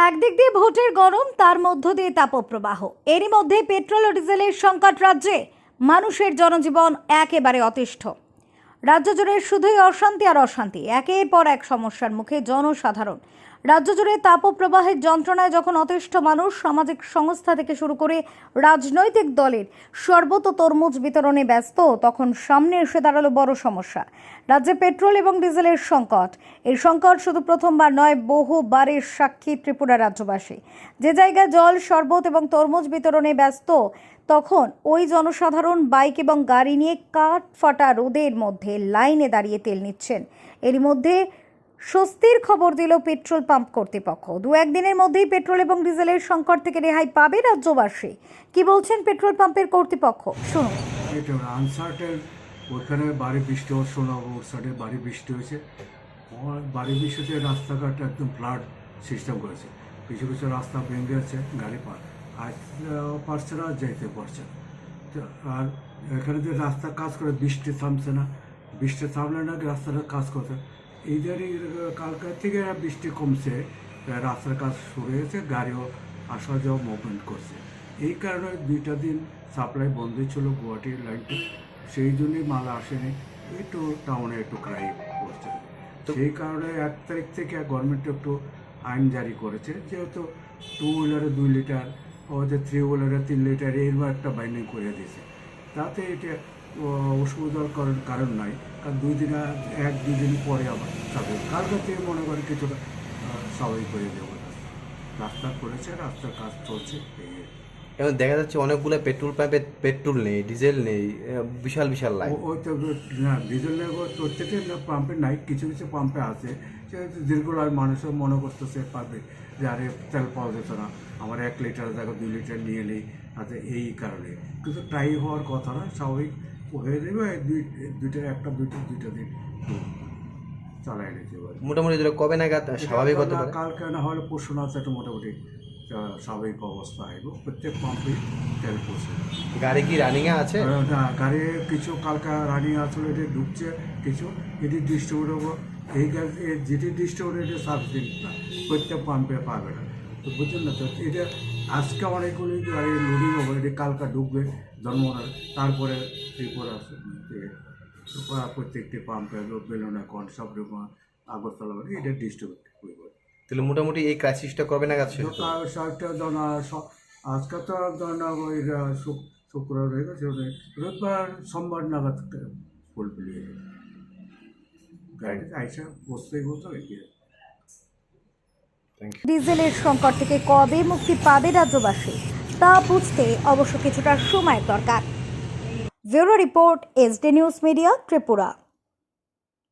একদিক দিয়ে ভোটের গরম, তার মধ্য দিয়ে তাপপ্রবাহ। এরই মধ্যে পেট্রোল ও ডিজেলের সংকট রাজ্যে, মানুষের জনজীবন একেবারে অতিষ্ঠ। রাজ্য জুড়ে শুধুই অশান্তি আর অশান্তি, একের পর এক সমস্যার মুখে জনসাধারণ। রাজ্য জুড়ে তাপপ্রবাহের যন্ত্রণায় যখন অতিষ্ঠ মানুষ, সামাজিক সংস্থা থেকে শুরু করে রাজনৈতিক দলের সর্বত তরমুজ বিতরণে ব্যস্ত, তখন সামনে এসে দাঁড়ালো বড় সমস্যা, রাজ্যে পেট্রোল এবং ডিজেলের সংকট। এই সংকট শুধু প্রথমবার নয়, বহুবারের সাক্ষী ত্রিপুরা রাজ্যবাসী। যে জায়গায় জল, শরবত এবং তরমুজ বিতরণে ব্যস্ত, তখন ওই জনসাধারণ বাইক এবং গাড়ি নিয়ে কাঠ ফাটা রোদের মধ্যে লাইনে দাঁড়িয়ে তেল নিচ্ছেন। এরই মধ্যে স্বস্তির খবর দিল পেট্রোল পাম্প কর্তৃপক্ষ। দু একদিনের মধ্যেই পেট্রোল এবং ডিজেলের সংকট থেকে রেহাই পাবে রাজ্যবাসী। কি বলছেন পেট্রোল পাম্পের কর্তৃপক্ষ, শুনুন। আনসার্টেন ওইখানে বাড়ি বৃষ্টি হওয়ার শোনাবো, ওর সাইডে বাড়ি বৃষ্টি হয়েছে, বাড়ি বৃষ্টিতে রাস্তাঘাট একদম ফ্লাড সিস্টেম করেছে। কিছু কিছু রাস্তা ভেঙে গেছে, গাড়ি পারছে না, যেতে পারছে না। আর এখানে যে রাস্তা কাজ করে, বৃষ্টি থামছে না, বৃষ্টি থামলে না রাস্তাটা কাজ করছে। এইদারই কালকার থেকে বৃষ্টি কমছে, রাস্তার কাজ শুরু হয়েছে, গাড়িও আসা যাওয়া মুভমেন্ট করছে। এই কারণে 2টা দিন সাপ্লাই বন্ধ ছিল গুয়াহাটির লাইনটা, সেই জন্যই মাল আসেনি, একটু টাউনে একটু ক্রাই করছে। সেই কারণে 1 তারিখ থেকে গভর্নমেন্ট একটু আইন জারি করেছে, যেহেতু 2 হুইলারে 2 লিটার, ওদের 3 হুইলারে 3 লিটার, এরকম একটা বাইন্ডিং করে দিয়েছে। তাতে এটা অসুবিধার কারণ নাই, কারণ 2 দিন পরে আবার যাবে। কালকে থেকে মনে করি কিছুটা স্বাভাবিক হয়ে যাবে। রাস্তা করেছে, রাস্তার কাজ চলছে। এবং দেখা যাচ্ছে অনেকগুলো পেট্রোল পাম্পে পেট্রোল নেই, ডিজেল নেই, বিশাল বিশাল লাইন। ওই তো না, ডিজেল নেই প্রত্যেকে পাম্পে নাই, কিছু কিছু পাম্পে আছে। সেহেতু দীর্ঘ মানুষও মনে করতেছে পাবে যে আরে তেল পাওয়া যেত না, আমার 1 লিটার জায়গা 2 লিটার নিয়ে নেই, আচ্ছা এই কারণে। কিন্তু ট্রাই হওয়ার কথা না, স্বাভাবিক হয়ে যাবে। দুইটা দিন চালাই নিতে পারে। মোটামুটি কবে নাগাদ স্বাভাবিক হতে পারে? কালকে না হলে পরশু না, একটা মোটামুটি স্বাভাবিক অবস্থা আইব। প্রত্যেক পাম্পে তেল পড়ছে। গাড়ি কি রানিংয়ে আছে? না, গাড়ি কিছু কালকা রানিং আসলে এটা ঢুকছে, কিছু এটি ডিস্ট্রিবিউট, এই গাড়ি যেটি ডিস্ট্রিবিউট এটা সাবসিডি না, প্রত্যেক পাম্পে পাবে না। তো বুঝলেন না, তো এটা আজকে অনেকগুলি গাড়ি লোডিং হবে, এটি কালকা ঢুকবে জন্মনার, তারপরে ত্রিপুরা প্রত্যেকটি পাম্পে বেলুনাকন সব রকম আগরতলা এটা ডিস্ট্রিবিউট করবে। তাহলে মোটামুটি এই ক্রাইসিসটা কবে নাগাদ শেষ হবে? আজকে তো ওই শুক্রবার হয়ে গেছে, রোববার সোমবার নাগাদ ফুলফিল হয়ে যাবে। গাড়িতে আইসা বসতেই বলতো। ডিজেলের সংকট থেকে কবে মুক্তি পাবে রাজ্যবাসী, তা বুঝতে অবশ্য কিছুটা সময়ের দরকার। Bureau report, SD news media, Tripura.